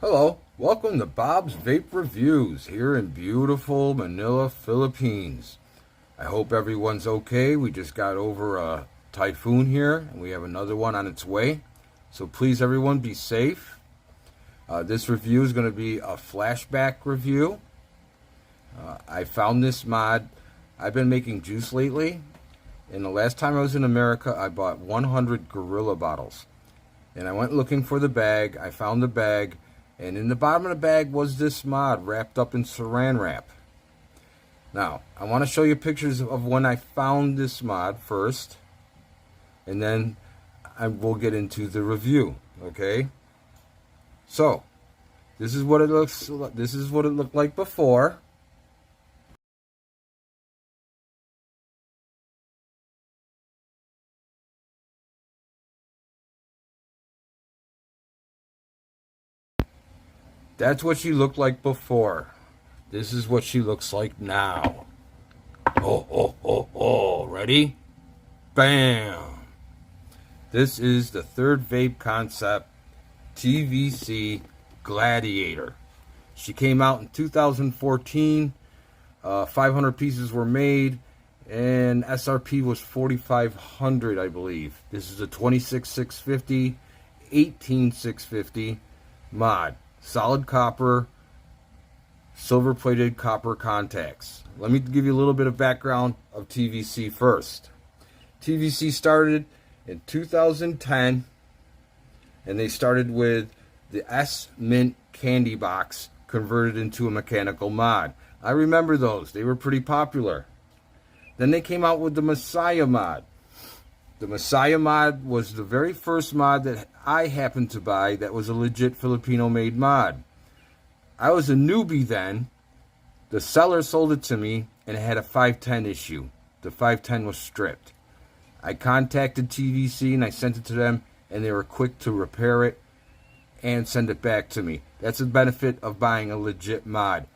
Hello, welcome to Bob's Vape Reviews here in beautiful Manila, Philippines. I hope everyone's okay. We just got over a typhoon here and we have another one on its way. So please everyone be safe. This review is going to be a flashback review. I found this mod. I've been making juice lately. And the last time I was in America, I bought 100 Gorilla bottles. And I went looking for the bag. I found the bag. And in the bottom of the bag was this mod wrapped up in saran wrap. Now, I want to show you pictures of when I found this mod first. And then I will get into the review, okay? So, this is what it looked like before. That's what she looked like before. This is what she looks like now. Ready? Bam! This is the third vape concept, TVC Gladiator. She came out in 2014. 500 pieces were made, and SRP was 4,500, I believe. This is a 26,650, 18,650 mod. Solid copper, silver-plated copper contacts. Let me give you a little bit of background of TVC first. TVC started in 2010, and they started with the S Mint candy box converted into a mechanical mod. I remember those. They were pretty popular. Then they came out with the Messiah mod. The Messiah mod was the very first mod that I happened to buy that was a legit Filipino-made mod. I was a newbie then. The seller sold it to me, and it had a 510 issue. The 510 was stripped. I contacted TVC, and I sent it to them, and they were quick to repair it and send it back to me. That's the benefit of buying a legit mod.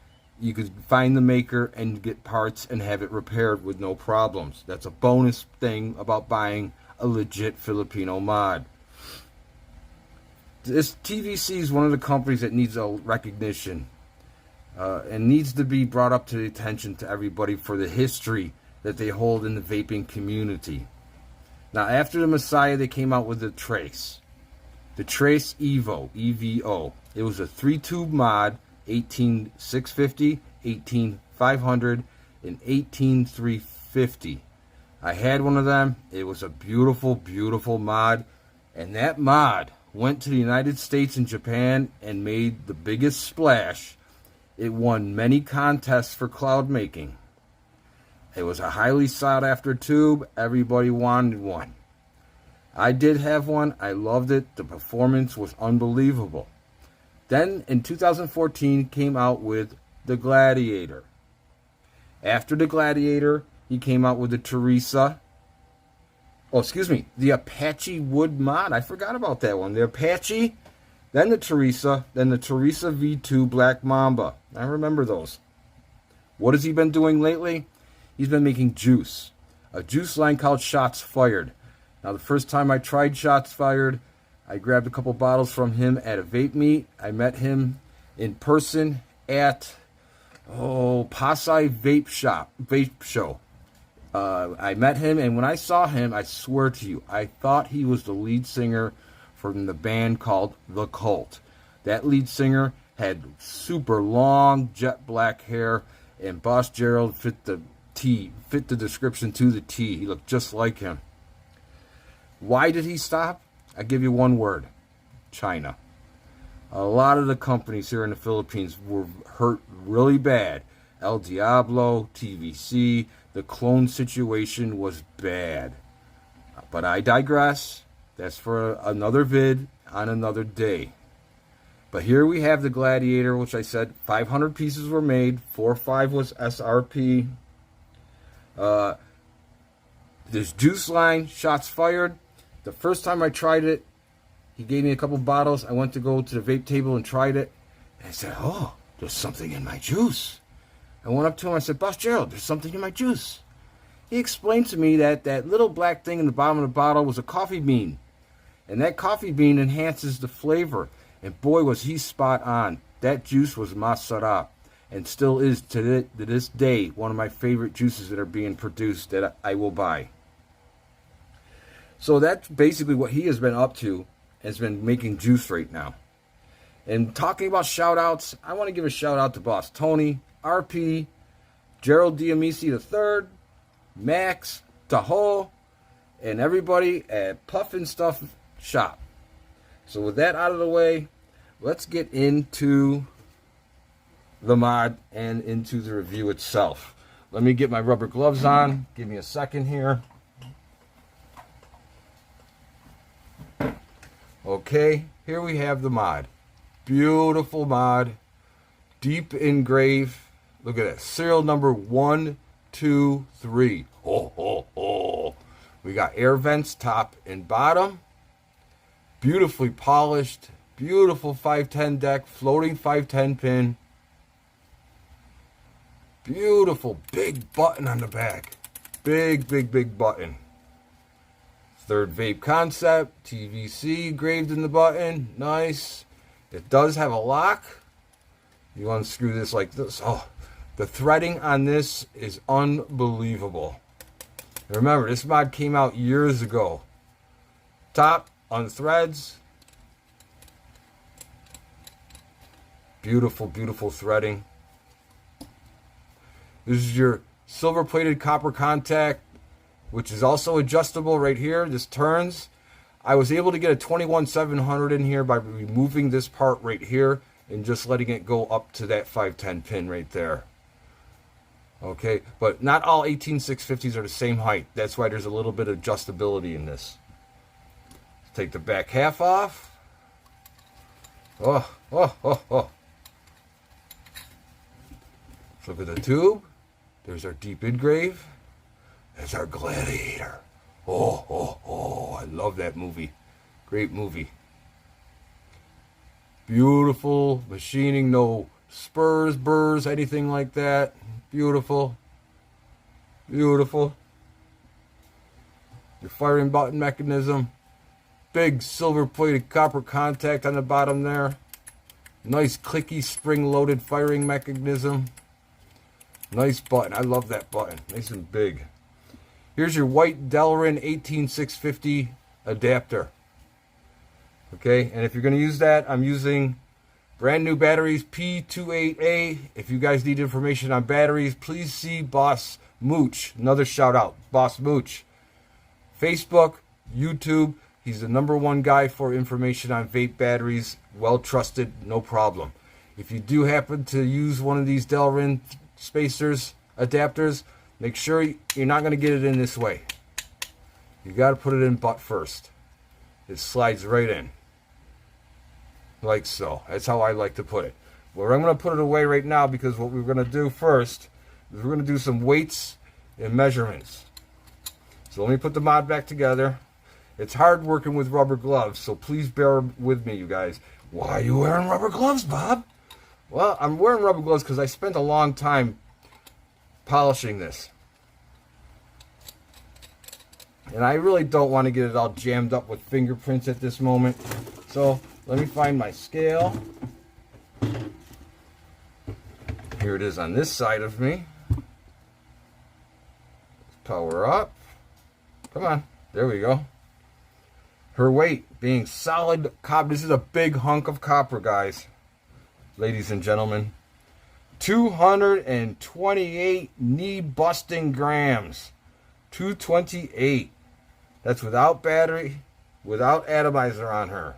You could find the maker and get parts and have it repaired with no problems. That's a bonus thing about buying a legit Filipino mod. This TVC is one of the companies that needs a recognition and needs to be brought up to the attention to everybody for the history that they hold in the vaping community. Now, after the Messiah, they came out with the Trace. The Trace Evo, EVO. It was a 3-tube mod, 18,650, 18,500, and 18,350. I had one of them. It was a beautiful, beautiful mod. And that mod went to the United States and Japan and made the biggest splash. It won many contests for cloud making. It was a highly sought after tube. Everybody wanted one. I did have one. I loved it. The performance was unbelievable. Then in 2014 came out with the Gladiator. After the Gladiator, he came out with the the Apache wood mod. I forgot about that one. The Apache, then the Teresa V2 Black Mamba. I remember those. What has he been doing lately? He's been making juice. A juice line called Shots Fired. Now, the first time I tried Shots Fired, I grabbed a couple bottles from him at a vape meet. I met him in person at Pasay Vape Show. I met him, and when I saw him, I swear to you, I thought he was the lead singer from the band called The Cult. That lead singer had super long jet black hair, and Boss Gerald fit the description to the T. He looked just like him. Why did he stop? I give you one word: China. A lot of the companies here in the Philippines were hurt really bad. El Diablo, TVC, the clone situation was bad. But I digress. That's for another vid on another day. But here we have the Gladiator, which I said 500 pieces were made. 4.5 was SRP. This juice line, Shots Fired. The first time I tried it, he gave me a couple bottles. I went to go to the vape table and tried it. And I said, oh, there's something in my juice. I went up to him. I said, Boss Gerald, there's something in my juice. He explained to me that that little black thing in the bottom of the bottle was a coffee bean. And that coffee bean enhances the flavor. And boy, was he spot on. That juice was masara, and still is to this day one of my favorite juices that are being produced that I will buy. So that's basically what he has been up to, has been making juice right now. And talking about shout outs, I want to give a shout out to Boss Tony, RP, Gerald Diamisi III, Max, Tahoe, and everybody at Puffin Stuff Shop. So with that out of the way, let's get into the mod and into the review itself. Let me get my rubber gloves on. Give me a second here. Okay, here we have the mod. Beautiful mod. Deep engrave. Look at that. Serial number 123. Oh, oh, oh. We got air vents top and bottom. Beautifully polished. Beautiful 510 deck. Floating 510 pin. Beautiful big button on the back. Big, big, big button. Third vape concept. TVC engraved in the button. Nice. It does have a lock. You unscrew this like this. Oh, the threading on this is unbelievable. And remember, this mod came out years ago. Top on threads. Beautiful, beautiful threading. This is your silver plated copper contact, which is also adjustable right here. This turns. I was able to get a 21700 in here by removing this part right here and just letting it go up to that 510 pin right there. Okay, but not all 18650s are the same height. That's why there's a little bit of adjustability in this. Take the back half off. Oh, oh, oh, oh. Look at the tube. There's our deep engrave. There's our Gladiator. Oh, oh, oh. I love that movie. Great movie. Beautiful machining. No spurs, burrs, anything like that. Beautiful. Beautiful. Your firing button mechanism. Big silver plated copper contact on the bottom there. Nice clicky spring loaded firing mechanism. Nice button. I love that button. Nice and big. Here's your white Delrin 18650 adapter. Okay, and if you're going to use that, I'm using brand new batteries P28A. If you guys need information on batteries, please see Boss Mooch. Another shout out, Boss Mooch. Facebook, YouTube. He's the #1 guy for information on vape batteries. Well trusted, no problem. If you do happen to use one of these Delrin spacers, adapters, make sure you're not going to get it in this way. You got to put it in butt first. It slides right in. Like so. That's how I like to put it. Well, I'm going to put it away right now because what we're going to do first is we're going to do some weights and measurements. So let me put the mod back together. It's hard working with rubber gloves, so please bear with me, you guys. Why are you wearing rubber gloves, Bob? Well, I'm wearing rubber gloves because I spent a long time polishing this. And I really don't want to get it all jammed up with fingerprints at this moment. So let me find my scale. Here it is on this side of me. Power up. Come on. There we go. Her weight being solid copper. This is a big hunk of copper, guys. Ladies and gentlemen. 228 knee-busting grams. 228. That's without battery, without atomizer on her.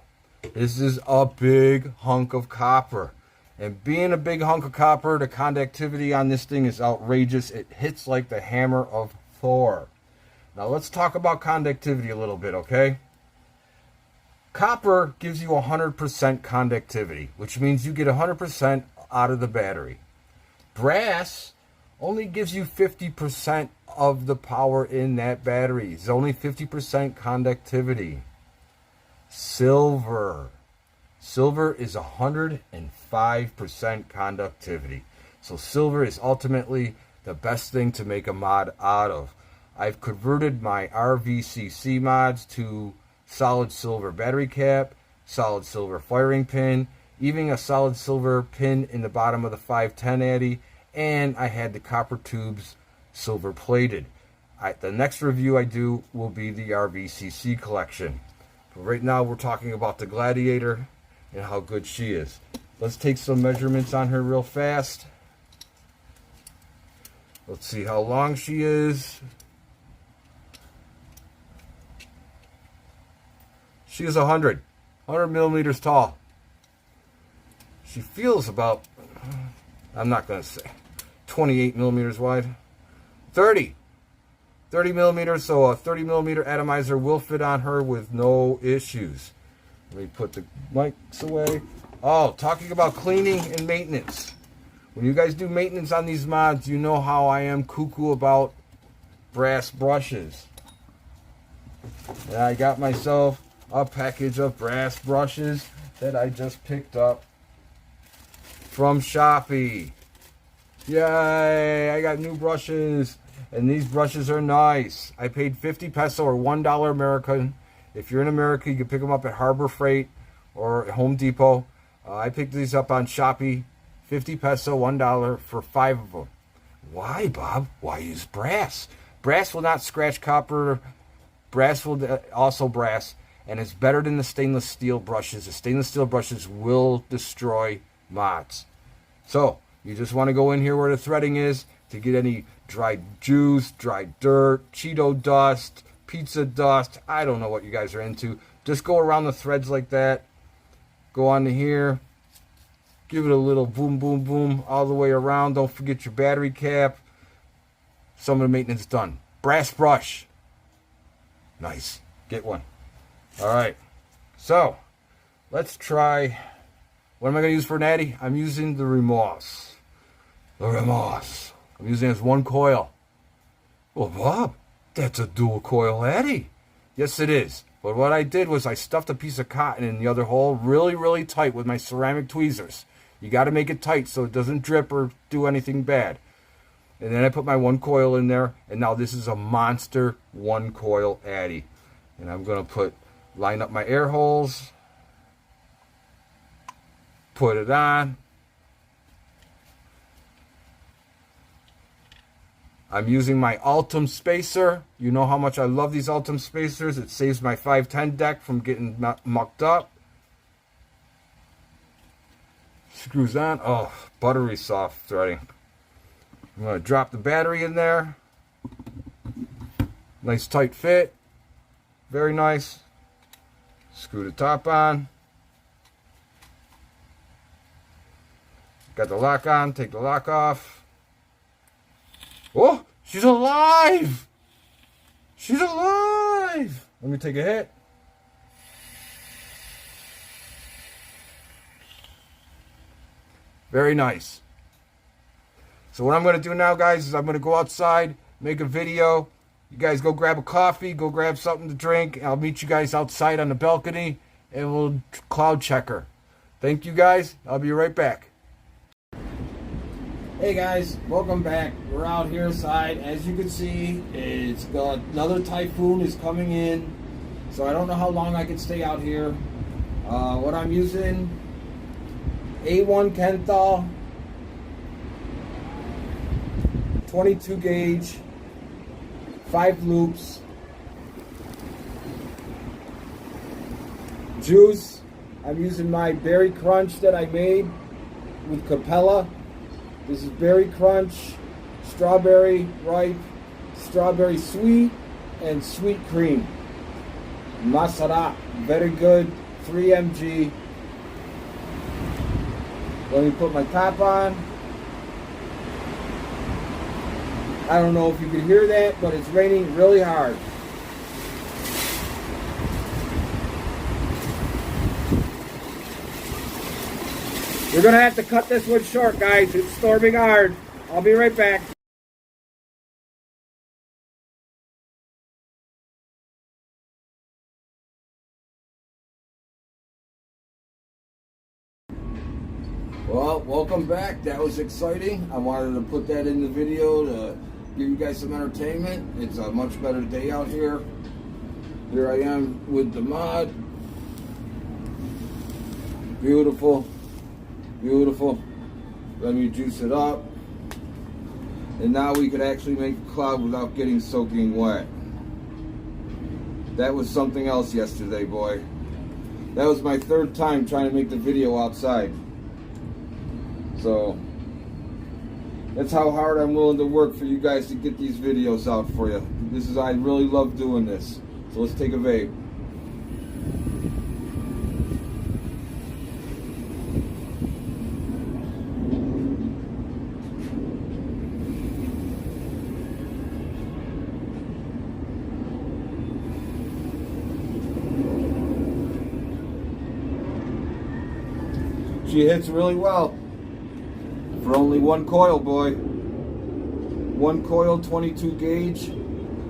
This is a big hunk of copper. And being a big hunk of copper, the conductivity on this thing is outrageous. It hits like the hammer of Thor. Now let's talk about conductivity a little bit, okay? Copper gives you 100% conductivity, which means you get 100% out of the battery. Brass only gives you 50% of the power in that battery. It's only 50% conductivity. Silver is 105% conductivity. So silver is ultimately the best thing to make a mod out of. I've converted my RVCC mods to solid silver battery cap. solid silver firing pin, even a solid silver pin in the bottom of the 510 Addy, and I had the copper tubes silver plated. The next review I do will be the RVCC collection. But right now we're talking about the Gladiator and how good she is. Let's take some measurements on her real fast. Let's see how long she is. She is 100 millimeters tall. She feels about, I'm not going to say, 28 millimeters wide. 30 millimeters, so a 30 millimeter atomizer will fit on her with no issues. Let me put the mics away. Oh, talking about cleaning and maintenance. When you guys do maintenance on these mods, you know how I am cuckoo about brass brushes. And I got myself a package of brass brushes that I just picked up from Shopee. Yay, I got new brushes, and these brushes are nice. I paid 50 peso or $1 American. If you're in America, you can pick them up at Harbor Freight or Home Depot. I picked these up on Shopee, 50 peso, $1 for 5 of them. Why, Bob? Why use brass? Brass will not scratch copper. Brass will also brass, and it's better than the stainless steel brushes. The stainless steel brushes will destroy mods. So you just want to go in here where the threading is to get any dried juice, dried dirt, Cheeto dust, pizza dust. I don't know what you guys are into. Just go around the threads like that. Go on to here. Give it a little boom, boom, boom all the way around. Don't forget your battery cap. Some of the maintenance done. Brass brush. Nice. Get one. All right. So let's try. What am I going to use for an Addy? I'm using the Remorse. The Remorse. I'm using it as one coil. Well, Bob, that's a dual coil Addy. Yes, it is. But what I did was I stuffed a piece of cotton in the other hole really, really tight with my ceramic tweezers. You got to make it tight so it doesn't drip or do anything bad. And then I put my one coil in there, and now this is a monster one coil Addy. And I'm going to line up my air holes. Put it on. I'm using my Ultim spacer. You know how much I love these Ultim spacers. It saves my 510 deck from getting mucked up. Screws on. Oh, buttery soft threading. I'm going to drop the battery in there. Nice tight fit. Very nice. Screw the top on. Got the lock on, take the lock off. Oh, she's alive! She's alive! Let me take a hit. Very nice. So what I'm going to do now, guys, is I'm going to go outside, make a video. You guys go grab a coffee, go grab something to drink. I'll meet you guys outside on the balcony, and we'll cloud check her. Thank you, guys. I'll be right back. Hey guys, welcome back. We're out here inside. As you can see, it's got another typhoon is coming in, so I don't know how long I can stay out here. What I'm using, A1 Kenthal, 22 gauge, 5 loops, juice. I'm using my Berry Crunch that I made with Capella. This is Berry Crunch, Strawberry Ripe, Strawberry Sweet, and Sweet Cream. Masara, very good, 3 mg. Let me put my top on. I don't know if you can hear that, but it's raining really hard. We're going to have to cut this one short, guys. It's storming hard. I'll be right back. Well, welcome back. That was exciting. I wanted to put that in the video to give you guys some entertainment. It's a much better day out here. Here I am with the mod. Beautiful. Beautiful. Let me juice it up. And now we could actually make a cloud without getting soaking wet. That was something else yesterday, boy. That was my third time trying to make the video outside. So that's how hard I'm willing to work for you guys to get these videos out for you. I really love doing this. So let's take a vape. She hits really well for only one coil, boy. One coil, 22 gauge,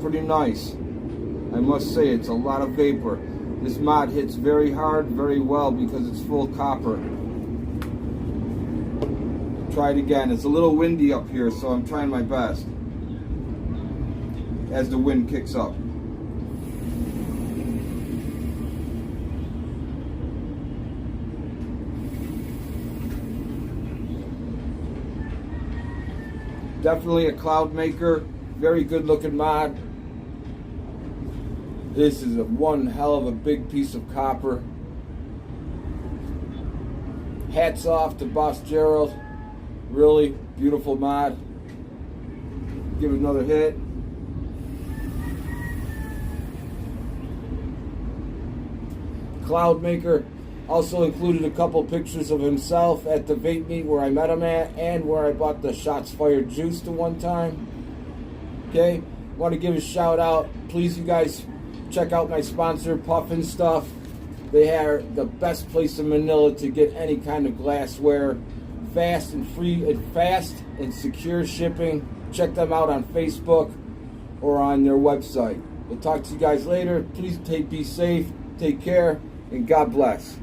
pretty nice. I must say, it's a lot of vapor. This mod hits very hard, very well because it's full copper. Try it again. It's a little windy up here, so I'm trying my best as the wind kicks up. Definitely a cloud maker. Very good looking mod. This is one hell of a big piece of copper. Hats off to Boss Gerald. Really beautiful mod. Give it another hit. Cloud maker. Also included a couple pictures of himself at the vape meet where I met him at and where I bought the Shots Fired juice the one time. Okay, want to give a shout out. Please, you guys, check out my sponsor, Puffin Stuff. They are the best place in Manila to get any kind of glassware. Fast and secure shipping. Check them out on Facebook or on their website. We'll talk to you guys later. Please be safe, take care, and God bless.